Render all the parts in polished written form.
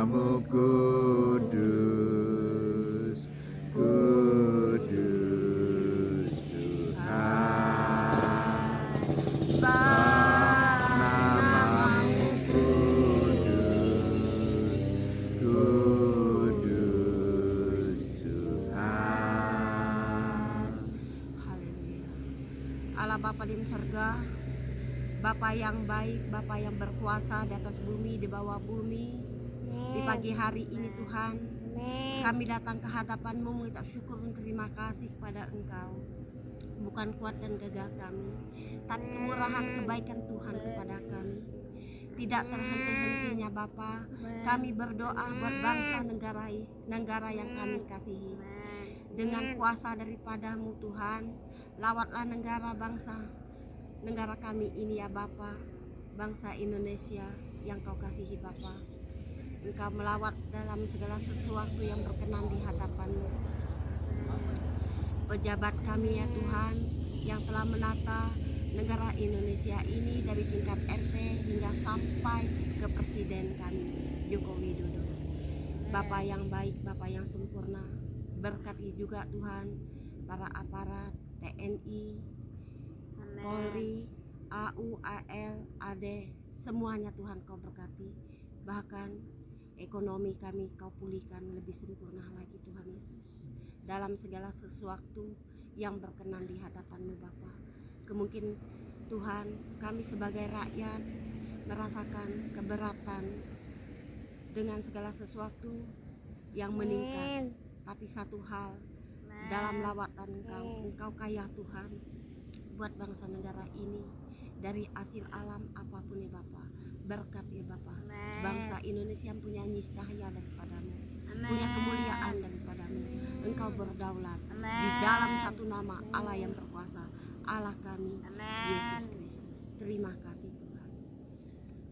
namamu kudus, kudus Tuhan. Namamu kudus, kudus Tuhan. Haleluya. Allah Bapa di surga, Bapa yang baik, Bapa yang berkuasa di atas bumi, di bawah bumi. Di pagi hari ini Tuhan, kami datang ke hadapan-Mu mengucap syukur dan terima kasih kepada Engkau. Bukan kuat dan gagah kami, tapi kemurahan kebaikan Tuhan kepada kami. Tidak terhenti-hentinya Bapa, kami berdoa buat bangsa negara yang kami kasihi. Dengan kuasa daripada-Mu Tuhan, lawatlah negara kami ini ya Bapa, bangsa Indonesia yang Kau kasihi Bapa. Engkau melawat dalam segala sesuatu yang berkenan di hadapan-Mu. Pejabat kami ya Tuhan, yang telah menata negara Indonesia ini dari tingkat RT hingga sampai ke Presiden kami, Joko Widodo. Bapa yang baik, Bapa yang sempurna, berkati juga Tuhan para aparat TNI, Polri, AU, AL, AD, semuanya Tuhan Kau berkati. Bahkan ekonomi kami Kau pulihkan lebih sempurna lagi Tuhan Yesus. Dalam segala sesuatu yang berkenan di hadapan-Mu Bapa. Kemungkin Tuhan, kami sebagai rakyat merasakan keberatan dengan segala sesuatu yang meningkat. Tapi satu hal, dalam lawatan Engkau kaya Tuhan buat bangsa negara ini, dari hasil alam apapun ya Bapa. Berkat ya Bapa, bangsa Indonesia punya niscaya daripada-Mu, punya kemuliaan daripada-Mu. Engkau berdaulat di dalam satu nama Allah yang berkuasa, Allah kami, Yesus Kristus. Terima kasih Tuhan.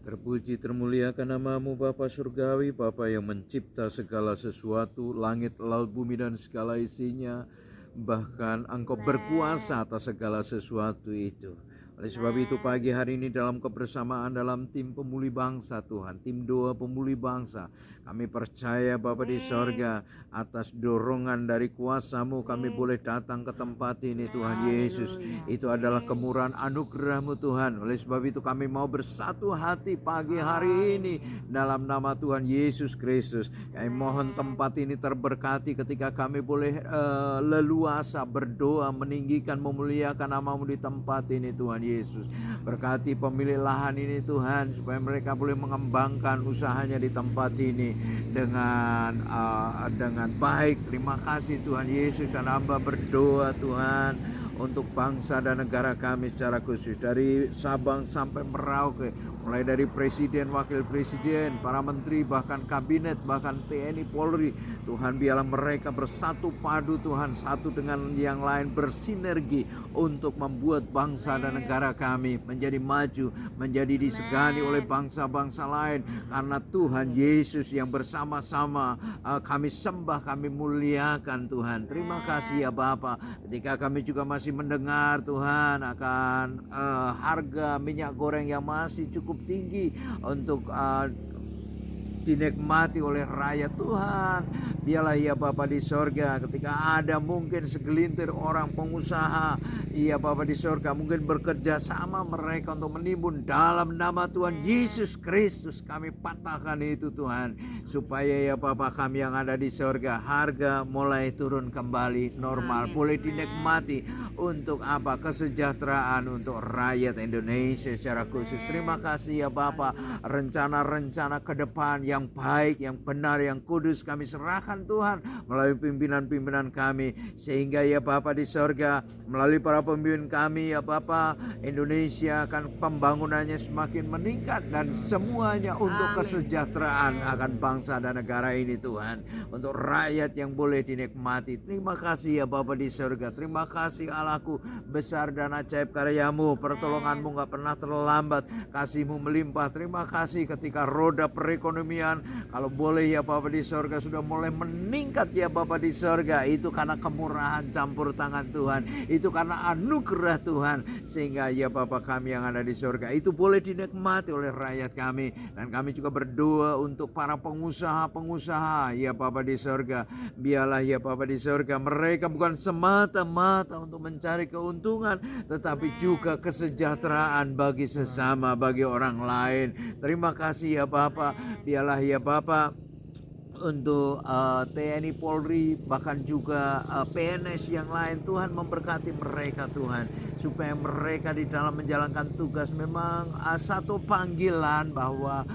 Terpuji termuliakan namamu Bapa Surgawi, Bapa yang mencipta segala sesuatu, langit, laut, bumi dan segala isinya. Bahkan Engkau berkuasa atas segala sesuatu itu. Oleh sebab itu pagi hari ini dalam kebersamaan dalam tim pemulih bangsa Tuhan, tim doa pemulih bangsa, kami percaya Bapa di sorga, atas dorongan dari kuasa-Mu kami boleh datang ke tempat ini Tuhan Yesus. Itu adalah kemurahan anugerah-Mu Tuhan. Oleh sebab itu kami mau bersatu hati pagi hari ini dalam nama Tuhan Yesus Kristus. Kami mohon tempat ini terberkati ketika kami boleh leluasa berdoa, meninggikan, memuliakan nama-Mu di tempat ini Tuhan Yesus. Berkati pemilik lahan ini Tuhan, supaya mereka boleh mengembangkan usahanya di tempat ini dengan baik. Terima kasih Tuhan Yesus, dan hamba berdoa Tuhan untuk bangsa dan negara kami secara khusus, dari Sabang sampai Merauke, mulai dari presiden, wakil presiden, para menteri, bahkan kabinet, bahkan TNI, Polri. Tuhan, biarlah mereka bersatu padu Tuhan, satu dengan yang lain, bersinergi untuk membuat bangsa dan negara kami menjadi maju, menjadi disegani oleh bangsa-bangsa lain. Karena Tuhan Yesus yang bersama-sama kami sembah, kami muliakan Tuhan. Terima kasih ya Bapa, ketika kami juga masih mendengar Tuhan akan harga minyak goreng yang masih cukup tinggi untuk dinikmati oleh rakyat Tuhan. Biarlah ya Bapa di sorga, ketika ada mungkin segelintir orang pengusaha, ya Bapa di sorga, mungkin bekerja sama mereka untuk menimbun, dalam nama Tuhan Yesus Kristus kami patahkan itu Tuhan, supaya ya Bapa kami yang ada di sorga, harga mulai turun kembali normal, boleh dinikmati untuk apa? Kesejahteraan untuk rakyat Indonesia secara khusus. Terima kasih ya Bapa, rencana-rencana ke depan yang baik, yang benar, yang kudus kami serahkan Tuhan melalui pimpinan-pimpinan kami, sehingga ya Bapa di sorga, melalui para pemimpin kami ya Bapa, Indonesia akan pembangunannya semakin meningkat, dan semuanya untuk kesejahteraan akan bangsa dan negara ini Tuhan, untuk rakyat yang boleh dinikmati. Terima kasih ya Bapa di sorga, terima kasih Allahku, besar dan ajaib karya-Mu, pertolongan-Mu gak pernah terlambat, kasih-Mu melimpah. Terima kasih ketika roda perekonomian, kalau boleh ya Bapa di sorga, sudah mulai meningkat ya Bapa di sorga, itu karena kemurahan campur tangan Tuhan, itu karena anugerah Tuhan, sehingga ya Bapa kami yang ada di sorga itu boleh dinikmati oleh rakyat kami. Dan kami juga berdoa untuk para pengusaha-pengusaha ya Bapa di sorga, biarlah ya Bapa di sorga mereka bukan semata-mata untuk mencari keuntungan, tetapi juga kesejahteraan bagi sesama, bagi orang lain. Terima kasih ya Bapa, biarlah ya Bapa untuk TNI Polri, bahkan juga PNS yang lain, Tuhan memberkati mereka Tuhan, supaya mereka di dalam menjalankan tugas memang satu panggilan bahwa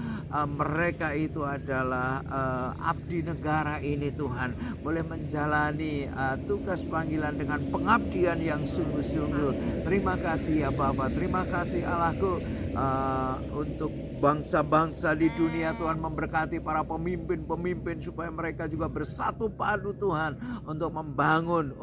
mereka itu adalah abdi negara ini Tuhan, boleh menjalani tugas panggilan dengan pengabdian yang sungguh-sungguh. Terima kasih ya Bapa, terima kasih Allahku, untuk bangsa-bangsa di dunia. Tuhan memberkati para pemimpin-pemimpin supaya mereka juga bersatu padu Tuhan untuk membangun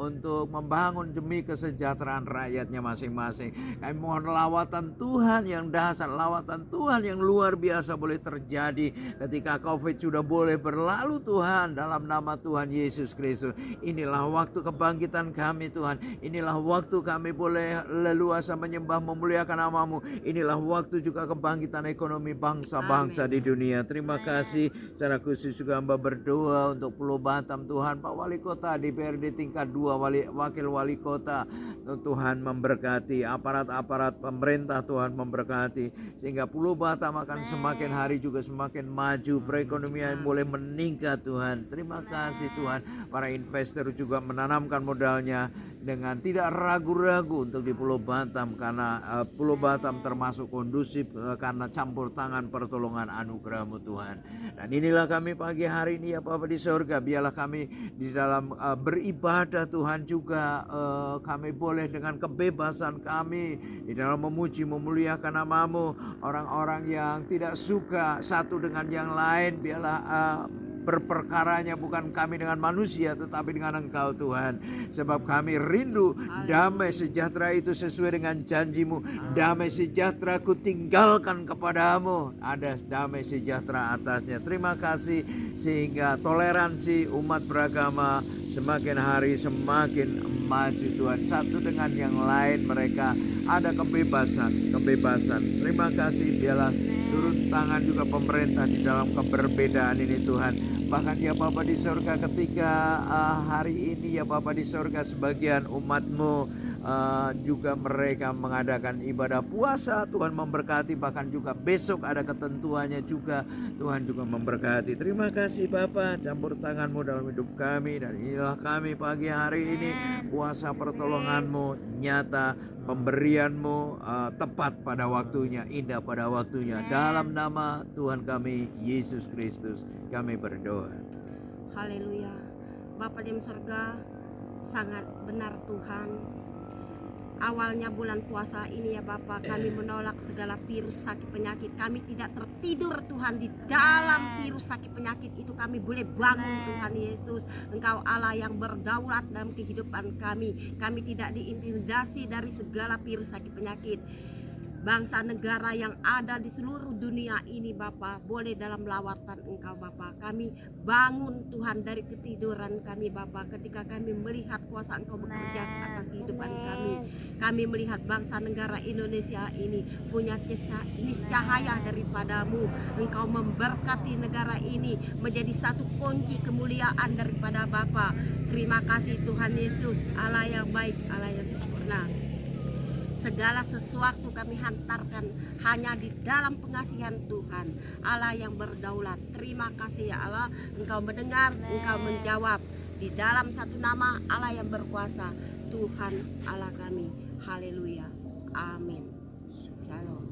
demi kesejahteraan rakyatnya masing-masing. Kami mohon lawatan Tuhan yang dahsyat, lawatan Tuhan yang luar biasa boleh terjadi ketika COVID sudah boleh berlalu Tuhan, dalam nama Tuhan Yesus Kristus. Inilah waktu kebangkitan kami Tuhan, inilah waktu kami boleh leluasa menyembah memuliakan nama-Mu, inilah waktu juga kebangkitan ekonomi bangsa-bangsa di dunia. Terima kasih. Secara khusus juga hamba berdoa untuk Pulau Batam Tuhan, Pak Wali Kota, DPRD tingkat 2, Wakil Wali Kota, Tuhan memberkati, aparat-aparat pemerintah Tuhan memberkati, sehingga Pulau Batam akan semakin hari juga semakin maju, perekonomian boleh meningkat Tuhan. Terima kasih Tuhan. Para investor juga menanamkan modalnya dengan tidak ragu-ragu untuk di Pulau Batam, karena Pulau Batam termasuk kondusif karena campur tangan pertolongan anugerah-Mu Tuhan. Dan inilah kami pagi hari ini ya Bapa di sorga, biarlah kami di dalam beribadah Tuhan juga kami boleh dengan kebebasan kami di dalam memuji memuliakan nama-Mu. Orang-orang yang tidak suka satu dengan yang lain, biarlah berperkaranya bukan kami dengan manusia, tetapi dengan Engkau Tuhan. Sebab kami rindu damai sejahtera itu sesuai dengan janji-Mu. Damai sejahtera ku tinggalkan kepadamu, ada damai sejahtera atasnya. Terima kasih, sehingga toleransi umat beragama semakin hari semakin maju Tuhan. Satu dengan yang lain mereka ada kebebasan. Terima kasih, biarlah turun tangan juga pemerintah di dalam keberbedaan ini Tuhan. Bahkan ya Bapa di sorga, ketika hari ini ya Bapa di sorga, sebagian umat-Mu juga mereka mengadakan ibadah puasa, Tuhan memberkati. Bahkan juga besok ada ketentuannya juga, Tuhan juga memberkati. Terima kasih Bapa, campur tangan-Mu dalam hidup kami. Dan inilah kami pagi hari ini, kuasa pertolongan-Mu nyata, pemberian-Mu tepat pada waktunya, indah pada waktunya. Dalam nama Tuhan kami Yesus Kristus kami berdoa. Haleluya. Bapa di surga, sangat benar Tuhan. Awalnya bulan puasa ini ya Bapa, kami menolak segala virus sakit penyakit. Kami tidak tertidur Tuhan, di dalam virus sakit penyakit itu kami boleh bangun Tuhan Yesus. Engkau Allah yang berdaulat dalam kehidupan kami. Kami tidak diintimidasi dari segala virus sakit penyakit. Bangsa negara yang ada di seluruh dunia ini Bapa, boleh dalam lawatan Engkau Bapa. Kami bangun Tuhan dari ketiduran kami Bapa, ketika kami melihat kuasa Engkau bekerja atas kehidupan kami. Kami melihat bangsa negara Indonesia ini punya niscaya daripada-Mu. Engkau memberkati negara ini menjadi satu kunci kemuliaan daripada Bapa. Terima kasih Tuhan Yesus, Allah yang baik, Allah yang sempurna. Segala sesuatu kami hantarkan hanya di dalam pengasihan Tuhan, Allah yang berdaulat. Terima kasih ya Allah, Engkau mendengar, Engkau menjawab. Di dalam satu nama Allah yang berkuasa, Tuhan Allah kami. Haleluya. Amin. Shalom.